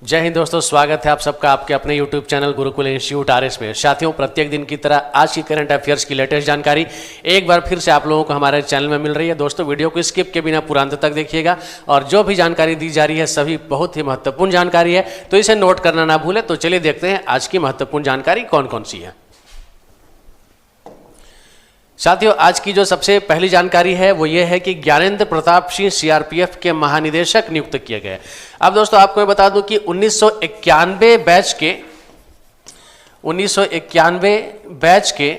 जय हिंद दोस्तों, स्वागत है आप सबका आपके अपने YouTube channel Gurukul institute RS में। साथियों, प्रत्येक दिन की तरह आज की करंट अफेयर्स की लेटेस्ट जानकारी एक बार फिर से आप लोगों को हमारे चैनल में मिल रही है। दोस्तों, वीडियो को स्किप के बिना पूरा अंत तक देखिएगा और जो भी जानकारी दी जा रही है सभी बहुत ही महत्वपूर्ण जानकारी है, तो इसे नोट करना ना भूलें। तो चलिए देखते हैं आज की महत्वपूर्ण जानकारी कौन कौन सी है। साथियों, आज की जो सबसे पहली जानकारी है वो ये है कि ज्ञानेंद्र प्रताप सिंह CRPF के महानिदेशक नियुक्त किए गए। अब दोस्तों, आपको मैं बता दूं कि 1991 बैच के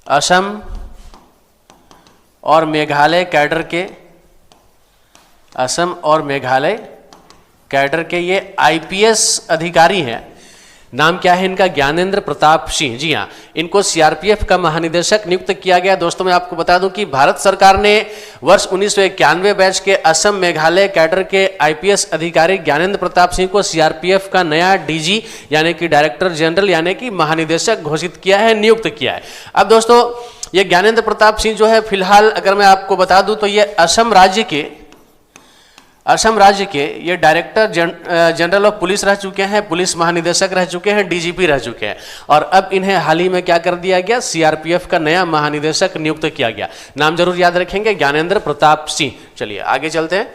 असम और मेघालय कैडर के ये IPS अधिकारी हैं। नाम क्या है इनका? ज्ञानेंद्र प्रताप सिंह। जी हाँ, इनको CRPF का महानिदेशक नियुक्त किया गया। दोस्तों, मैं आपको बता दूं कि भारत सरकार ने वर्ष 1991 बैच के असम मेघालय कैडर के IPS अधिकारी ज्ञानेंद्र प्रताप सिंह को CRPF का नया DG यानी कि डायरेक्टर जनरल यानी कि महानिदेशक घोषित किया है, नियुक्त किया है। अब दोस्तों, ये ज्ञानेंद्र प्रताप सिंह जो है फिलहाल अगर मैं आपको बता दूं तो ये असम राज्य के ये डायरेक्टर जनरल ऑफ पुलिस रह चुके हैं, पुलिस महानिदेशक रह चुके हैं, DGP रह चुके हैं और अब इन्हें हाल ही में क्या कर दिया गया? CRPF का नया महानिदेशक नियुक्त किया गया। नाम जरूर याद रखेंगे, ज्ञानेंद्र प्रताप सिंह। चलिए आगे चलते हैं।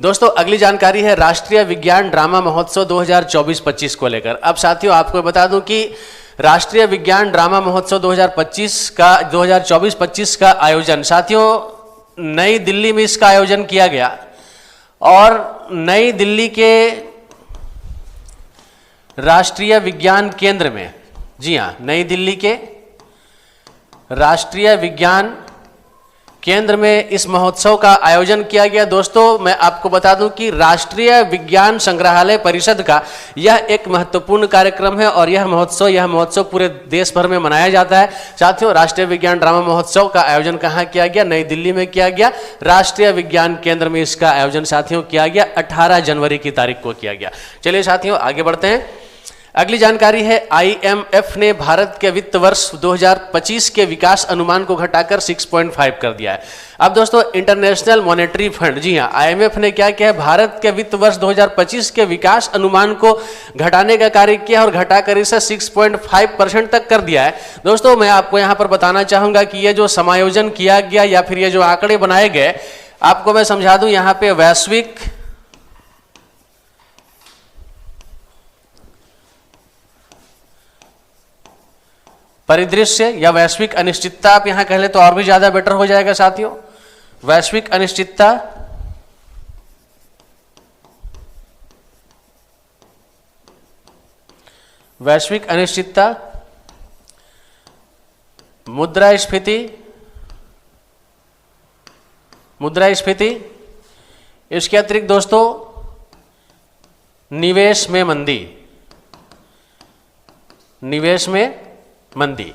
दोस्तों, अगली जानकारी है राष्ट्रीय विज्ञान ड्रामा महोत्सव 2024-25 को लेकर। अब साथियों, आपको बता दूं कि राष्ट्रीय विज्ञान ड्रामा महोत्सव 2024-25 का आयोजन साथियों नई दिल्ली में इसका आयोजन किया गया और नई दिल्ली के राष्ट्रीय विज्ञान केंद्र में, जी हाँ, नई दिल्ली के राष्ट्रीय विज्ञान केंद्र में इस महोत्सव का आयोजन किया गया। दोस्तों, मैं आपको बता दूं कि राष्ट्रीय विज्ञान संग्रहालय परिषद का यह एक महत्वपूर्ण कार्यक्रम है और यह महोत्सव पूरे देश भर में मनाया जाता है। साथियों, राष्ट्रीय विज्ञान ड्रामा महोत्सव का आयोजन कहाँ किया गया? नई दिल्ली में किया गया। राष्ट्रीय विज्ञान केंद्र में इसका आयोजन साथियों किया गया, 18 जनवरी की तारीख को किया गया। चलिए साथियों आगे बढ़ते हैं। अगली जानकारी है IMF ने भारत के वित्त वर्ष 2025 के विकास अनुमान को घटाकर 6.5 कर दिया है। अब दोस्तों, इंटरनेशनल मॉनेटरी फंड, जी हाँ, IMF ने क्या किया है? भारत के वित्त वर्ष 2025 के विकास अनुमान को घटाने का कार्य किया और घटाकर इसे 6.5% तक कर दिया है। दोस्तों, मैं आपको यहाँ पर बताना चाहूंगा कि ये जो समायोजन किया गया या फिर ये जो आंकड़े बनाए गए, आपको मैं समझा दूं, यहाँ पे वैश्विक परिदृश्य या वैश्विक अनिश्चितता आप यहां कह ले तो और भी ज्यादा बेटर हो जाएगा साथियों। वैश्विक अनिश्चितता, मुद्रास्फीति, इसके अतिरिक्त दोस्तों निवेश में मंदी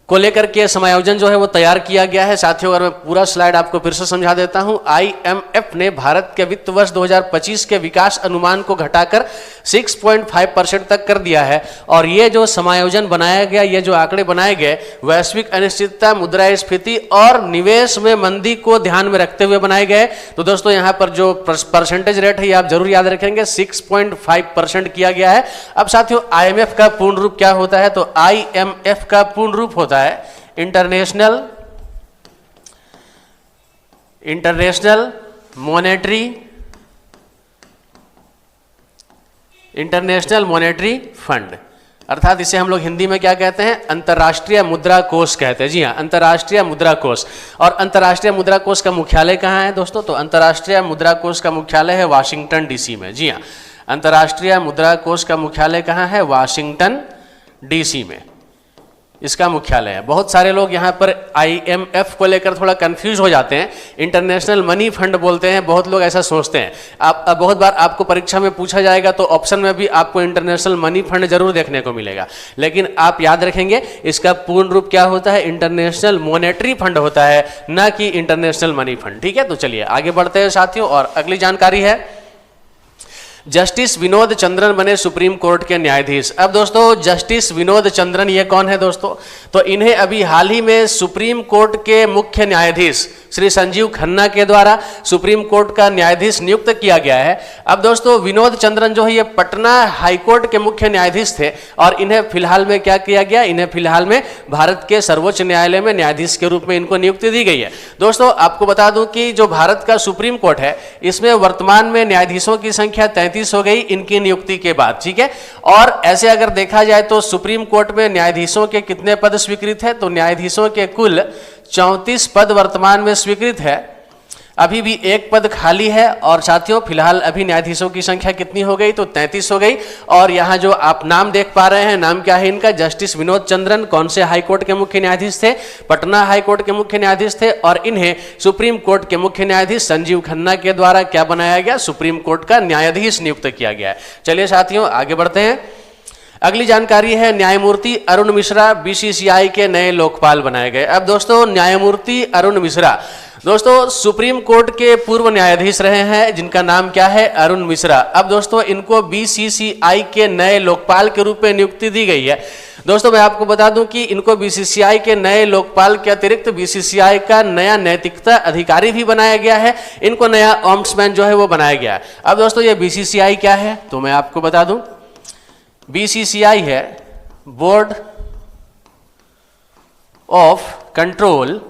को लेकर के समायोजन जो है वो तैयार किया गया है। साथियों, अगर मैं पूरा स्लाइड आपको फिर से समझा देता हूं, IMF ने भारत के वित्त वर्ष 2025 के विकास अनुमान को घटाकर 6.5% तक कर दिया है और ये जो समायोजन बनाया गया, ये जो आंकड़े बनाए गए, वैश्विक अनिश्चितता, मुद्रास्फीति और निवेश में मंदी को ध्यान में रखते हुए बनाए गए। तो दोस्तों, यहाँ पर जो परसेंटेज रेट है ये आप जरूर याद रखेंगे, 6.5% किया गया है। अब साथियों, IMF का पूर्ण रूप क्या होता है? तो IMF का पूर्ण रूप होता है इंटरनेशनल मॉनेटरी फंड, अर्थात इसे हम लोग हिंदी में क्या कहते हैं? अंतर्राष्ट्रीय मुद्रा कोष कहते हैं। जी हाँ, अंतर्राष्ट्रीय मुद्रा कोष। और अंतर्राष्ट्रीय मुद्रा कोष का मुख्यालय कहाँ है दोस्तों? तो अंतर्राष्ट्रीय मुद्रा कोष का मुख्यालय है वाशिंगटन DC में। जी हाँ, अंतर्राष्ट्रीय मुद्रा कोष का मुख्यालय कहाँ है? वाशिंगटन DC में इसका मुख्यालय है। बहुत सारे लोग यहाँ पर IMF को लेकर थोड़ा कंफ्यूज हो जाते हैं, इंटरनेशनल मनी फंड बोलते हैं, बहुत लोग ऐसा सोचते हैं। आप बहुत बार आपको परीक्षा में पूछा जाएगा तो ऑप्शन में भी आपको इंटरनेशनल मनी फंड जरूर देखने को मिलेगा, लेकिन आप याद रखेंगे इसका पूर्ण रूप क्या होता है? इंटरनेशनल मॉनेटरी फंड होता है, ना कि इंटरनेशनल मनी फंड। ठीक है, तो चलिए आगे बढ़ते हैं साथियों और अगली जानकारी है जस्टिस विनोद चंद्रन बने सुप्रीम कोर्ट के न्यायाधीश। अब दोस्तों जस्टिस विनोद चंद्रन ये कौन है दोस्तों? तो इन्हें अभी हाल ही में सुप्रीम कोर्ट के मुख्य न्यायाधीश श्री संजीव खन्ना के द्वारा सुप्रीम कोर्ट का न्यायाधीश नियुक्त किया गया है। अब दोस्तों विनोद चंद्रन जो है ये पटना हाईकोर्ट के मुख्य न्यायाधीश थे और इन्हें फिलहाल में क्या किया गया, इन्हें फिलहाल में भारत के सर्वोच्च न्यायालय में न्यायाधीश के रूप में इनको नियुक्ति दी गई है। दोस्तों आपको बता दूं कि जो भारत का सुप्रीम कोर्ट है इसमें वर्तमान में न्यायाधीशों की संख्या 33 हो गई इनकी नियुक्ति के बाद, ठीक है। और ऐसे अगर देखा जाए तो सुप्रीम कोर्ट में न्यायाधीशों के कितने पद स्वीकृत है, तो न्यायाधीशों के कुल 34 पद वर्तमान में स्वीकृत है, अभी भी एक पद खाली है। और साथियों फिलहाल अभी न्यायाधीशों की संख्या कितनी हो गई, तो 33 हो गई। और यहाँ जो आप नाम देख पा रहे हैं, नाम क्या है इनका, जस्टिस विनोद चंद्रन। कौन से हाईकोर्ट के मुख्य न्यायाधीश थे? पटना हाईकोर्ट के मुख्य न्यायाधीश थे। और इन्हें सुप्रीम कोर्ट के मुख्य न्यायाधीश संजीव खन्ना के द्वारा क्या बनाया गया, सुप्रीम कोर्ट का न्यायाधीश नियुक्त किया गया है। चलिए साथियों आगे बढ़ते हैं। अगली जानकारी है न्यायमूर्ति अरुण मिश्रा बीसीसीआई के नए लोकपाल बनाए गए। अब दोस्तों न्यायमूर्ति अरुण मिश्रा दोस्तों सुप्रीम कोर्ट के पूर्व न्यायाधीश रहे हैं जिनका नाम क्या है, अरुण मिश्रा। अब दोस्तों इनको बीसीसीआई के नए लोकपाल के रूप में नियुक्ति दी गई है। दोस्तों मैं आपको बता दूं कि इनको बीसीसीआई के नए लोकपाल के अतिरिक्त बीसीसीआई का नया नैतिकता अधिकारी भी बनाया गया है। इनको नया ऑम्बुड्समैन जो है वो बनाया गया है। अब दोस्तों ये बीसीसीआई क्या है, तो मैं आपको बता दूं बीसीसीआई है board of control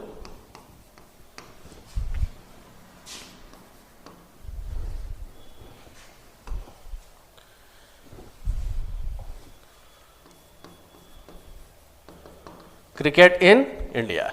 cricket in India.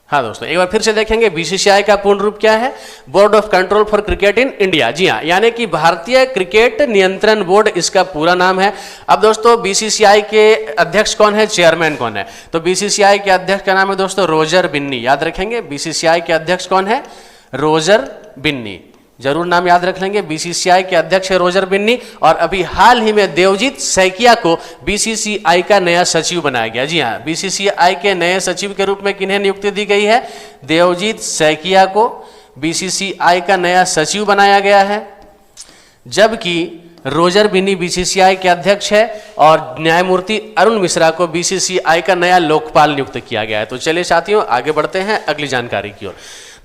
हाँ दोस्तों एक बार फिर से देखेंगे बीसीसीआई का पूर्ण रूप क्या है, board of control for cricket in India. जी हाँ, यानी कि भारतीय क्रिकेट नियंत्रण बोर्ड इसका पूरा नाम है। अब दोस्तों बीसीसीआई के अध्यक्ष कौन है, चेयरमैन कौन है, तो बीसीसीआई के अध्यक्ष का नाम है दोस्तों रोजर बिन्नी। याद रखेंगे बीसीसीआई के अध्यक्ष कौन है, रोजर बिन्नी, जरूर नाम याद रख लेंगे। बीसीसीआई के अध्यक्ष है रोजर बिन्नी। और अभी हाल ही में देवजीत सैकिया को बीसीसीआई का नया सचिव बनाया गया। जी हाँ, बीसीसीआई के नए सचिव के रूप में किन्हें नियुक्ति दी गई है, देवजीत सैकिया को बीसीसीआई का नया सचिव बनाया गया है। जबकि रोजर बिन्नी बीसीसीआई के अध्यक्ष है और न्यायमूर्ति अरुण मिश्रा को बीसीसीआई का नया लोकपाल नियुक्त किया गया है। तो चलिए साथियों आगे बढ़ते हैं अगली जानकारी की ओर।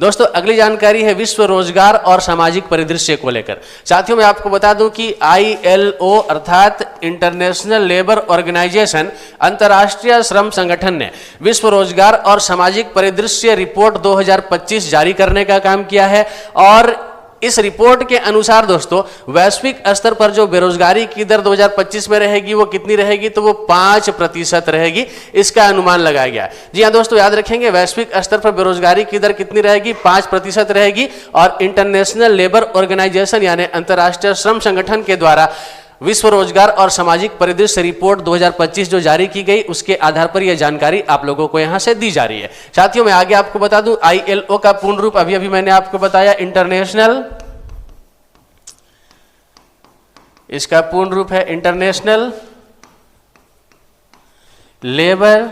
दोस्तों अगली जानकारी है विश्व रोजगार और सामाजिक परिदृश्य को लेकर। साथियों मैं आपको बता दूं कि ILO अर्थात इंटरनेशनल लेबर ऑर्गेनाइजेशन अंतर्राष्ट्रीय श्रम संगठन ने विश्व रोजगार और सामाजिक परिदृश्य रिपोर्ट 2025 जारी करने का काम किया है। और इस रिपोर्ट के अनुसार दोस्तों वैश्विक स्तर पर जो बेरोजगारी की दर 2025 में रहेगी वो कितनी रहेगी, तो वो 5% रहेगी, इसका अनुमान लगाया गया। जी हाँ दोस्तों याद रखेंगे वैश्विक स्तर पर बेरोजगारी की दर कितनी रहेगी, 5% रहेगी। और इंटरनेशनल लेबर ऑर्गेनाइजेशन यानी अंतर्राष्ट्रीय श्रम संगठन के द्वारा विश्व रोजगार और सामाजिक परिदृश्य रिपोर्ट 2025 जो जारी की गई उसके आधार पर यह जानकारी आप लोगों को यहां से दी जा रही है। साथियों मैं आगे आपको बता दूं ILO का पूर्ण रूप अभी मैंने आपको बताया इंटरनेशनल, इसका पूर्ण रूप है इंटरनेशनल लेबर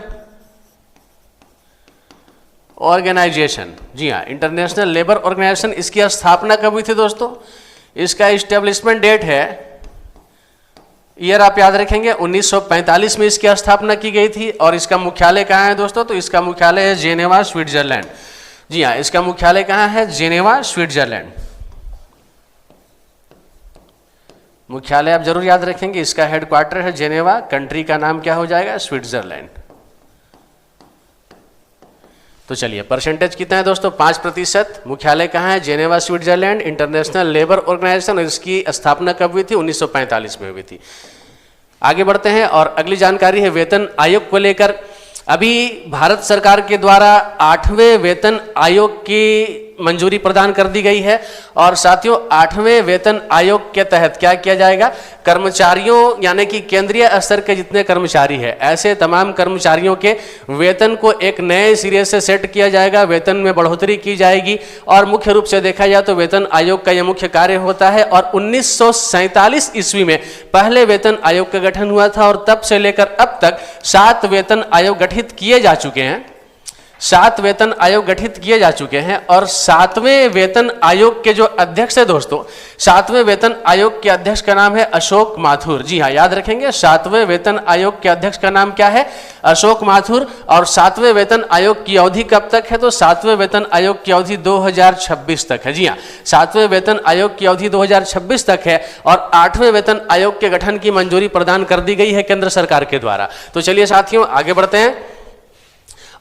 ऑर्गेनाइजेशन। जी हाँ, इंटरनेशनल लेबर ऑर्गेनाइजेशन। इसकी स्थापना कब हुई थी दोस्तों, इसका इस्टेब्लिशमेंट डेट है, ईयर आप याद रखेंगे 1945 में इसकी स्थापना की गई थी। और इसका मुख्यालय कहाँ है दोस्तों, तो इसका मुख्यालय है जेनेवा स्विट्जरलैंड। जी हाँ, इसका मुख्यालय कहाँ है, जेनेवा स्विट्जरलैंड। मुख्यालय आप जरूर याद रखेंगे, इसका हेडक्वार्टर है जेनेवा, कंट्री का नाम क्या हो जाएगा, स्विट्जरलैंड। तो चलिए परसेंटेज कितना है दोस्तों, 5%। मुख्यालय कहाँ है, Geneva Switzerland. International labour organisation, इसकी स्थापना कब हुई थी, 1945 में हुई थी। आगे बढ़ते हैं और अगली जानकारी है वेतन आयोग को लेकर। अभी भारत सरकार के द्वारा 8वें वेतन आयोग की मंजूरी प्रदान कर दी गई है। और साथियों 8वें वेतन आयोग के तहत क्या किया जाएगा, कर्मचारियों यानी कि केंद्रीय स्तर के जितने कर्मचारी हैं ऐसे तमाम कर्मचारियों के वेतन को एक नए सिरे से सेट किया जाएगा, वेतन में बढ़ोतरी की जाएगी। और मुख्य रूप से देखा जाए तो वेतन आयोग का यह मुख्य कार्य होता है। और 1947 ईस्वी में पहले वेतन आयोग का गठन हुआ था और तब से लेकर अब तक 7 वेतन आयोग गठित किए जा चुके हैं। 7 वेतन आयोग गठित किए जा चुके हैं। और 7वें वेतन आयोग के जो अध्यक्ष है दोस्तों, 7वें वेतन आयोग के अध्यक्ष का नाम है अशोक माथुर। जी हाँ, याद रखेंगे 7वें वेतन आयोग के अध्यक्ष का नाम क्या है, अशोक माथुर। और 7वें वेतन आयोग की अवधि कब तक है, तो 7वें वेतन आयोग की अवधि 2026 तक है। जी हाँ, 7वें वेतन आयोग की अवधि 2026 तक है। और 8वें वेतन आयोग के गठन की मंजूरी प्रदान कर दी गई है केंद्र सरकार के द्वारा। तो चलिए साथियों आगे बढ़ते हैं।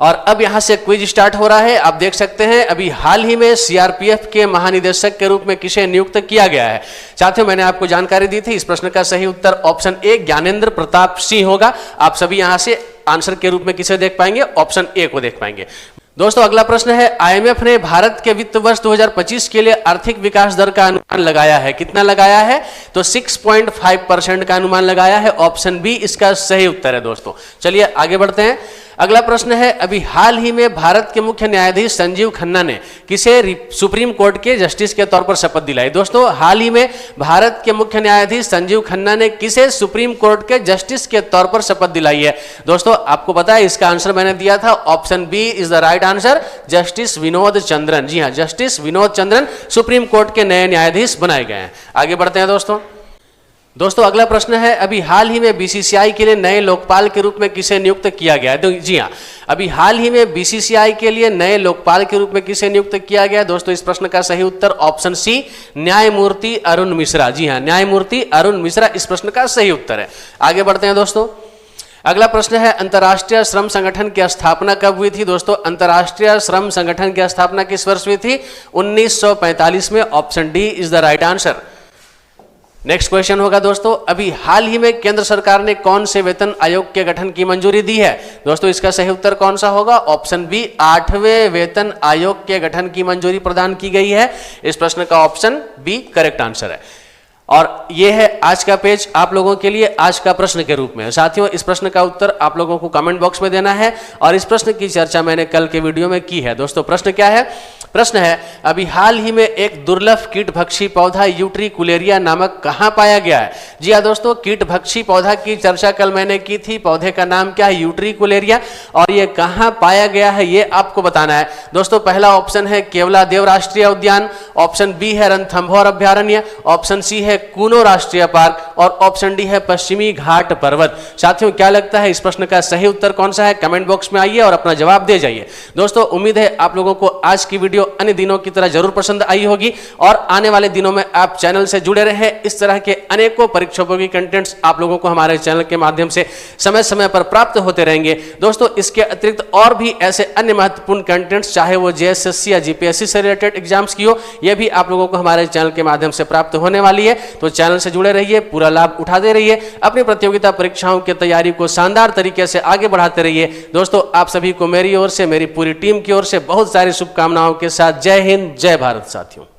और अब यहां से क्विज स्टार्ट हो रहा है। आप देख सकते हैं अभी हाल ही में सीआरपीएफ के महानिदेशक के रूप में किसे नियुक्त किया गया है। साथियों मैंने आपको जानकारी दी थी, इस प्रश्न का सही उत्तर ऑप्शन ए ज्ञानेंद्र प्रताप सिंह होगा। आप सभी यहां से आंसर के रूप में किसे देख पाएंगे, ऑप्शन ए को देख पाएंगे। दोस्तों अगला प्रश्न है, आईएमएफ ने भारत के वित्त वर्ष 2025 के लिए आर्थिक विकास दर का अनुमान लगाया है। कितना लगाया है, तो 6.5% का अनुमान लगाया है। ऑप्शन बी इसका सही उत्तर है दोस्तों। चलिए आगे बढ़ते हैं। अगला प्रश्न है, अभी हाल ही में भारत के मुख्य न्यायाधीश संजीव खन्ना ने किसे सुप्रीम कोर्ट के जस्टिस के तौर पर शपथ दिलाई। दोस्तों हाल ही में भारत के मुख्य न्यायाधीश संजीव खन्ना ने किसे सुप्रीम कोर्ट के जस्टिस के तौर पर शपथ दिलाई है। दोस्तों आपको पता है इसका आंसर मैंने दिया था, option B is the right answer, Justice Vinod Chandran. जी हाँ, Justice Vinod Chandran Supreme Court के नए न्यायाधीश बनाए गए हैं। आगे बढ़ते हैं दोस्तों अगला प्रश्न है, अभी हाल ही में बीसीसीआई के लिए नए लोकपाल के रूप में किसे नियुक्त किया गया है। तो जी हाँ, अभी हाल ही में बीसीसीआई के लिए नए लोकपाल के रूप में किसे नियुक्त किया गया। दोस्तों इस प्रश्न का सही उत्तर ऑप्शन सी न्यायमूर्ति अरुण मिश्रा। जी हाँ, न्यायमूर्ति अरुण मिश्रा इस प्रश्न का सही उत्तर है। आगे बढ़ते हैं दोस्तों। अगला प्रश्न है, अंतर्राष्ट्रीय श्रम संगठन की स्थापना कब हुई थी। दोस्तों अंतर्राष्ट्रीय श्रम संगठन की स्थापना किस वर्ष हुई थी, 1945 में। Option D is the right answer. Next question होगा दोस्तों, अभी हाल ही में केंद्र सरकार ने कौन से वेतन आयोग के गठन की मंजूरी दी है। दोस्तों इसका सही उत्तर कौन सा होगा, ऑप्शन बी 8वें वेतन आयोग के गठन की मंजूरी प्रदान की गई है। इस प्रश्न का ऑप्शन बी करेक्ट आंसर है। और यह है आज का पेज आप लोगों के लिए आज का प्रश्न के रूप में। साथियों इस प्रश्न का उत्तर आप लोगों को कमेंट बॉक्स में देना है और इस प्रश्न की चर्चा मैंने कल के वीडियो में की है। दोस्तों प्रश्न क्या है, प्रश्न है, अभी हाल ही में एक दुर्लभ कीटभक्षी पौधा यूट्रिकुलेरिया नामक कहां पाया गया है। जी हाँ दोस्तों, कीटभक्षी पौधा की चर्चा कल मैंने की थी। पौधे का नाम क्या है, यूट्रिकुलेरिया। और ये कहां पाया गया है ये आपको बताना है। दोस्तों पहला ऑप्शन है केवलादेव राष्ट्रीय उद्यान, ऑप्शन बी है रणथंभौर अभ्यारण्य, ऑप्शन सी है कूनो राष्ट्रीय पार्क और ऑप्शन डी है पश्चिमी घाट पर्वत। साथियों क्या लगता है इस प्रश्न का सही उत्तर कौन सा है, कमेंट बॉक्स में आइए और अपना जवाब दे जाइए। दोस्तों उम्मीद है आप लोगों को आज की वीडियो अन्य दिनों की तरह जरूर पसंद आई होगी और आने वाले दिनों में आप चैनल से जुड़े रहे। इस तरह के अनेकों परीक्षाओपयोगी कंटेंट्स आप लोगों को हमारे चैनल के माध्यम से समय समय पर प्राप्त होते रहेंगे। दोस्तों इसके अतिरिक्त और भी ऐसे अन्य महत्वपूर्ण कंटेंट्स, चाहे वो जेएसएससी या जीपीएससी से रिलेटेड एग्जाम्स की हो, यह भी आप लोगों को हमारे चैनल के माध्यम से प्राप्त होने वाली है। तो चैनल से जुड़े रहिए, पूरा लाभ उठाते रहिए, अपनी प्रतियोगिता परीक्षाओं की तैयारी को शानदार तरीके से आगे बढ़ाते रहिए। दोस्तों आप सभी को मेरी ओर से, मेरी पूरी टीम की ओर से बहुत सारी शुभकामनाओं के साथ जय हिंद, जय भारत साथियों।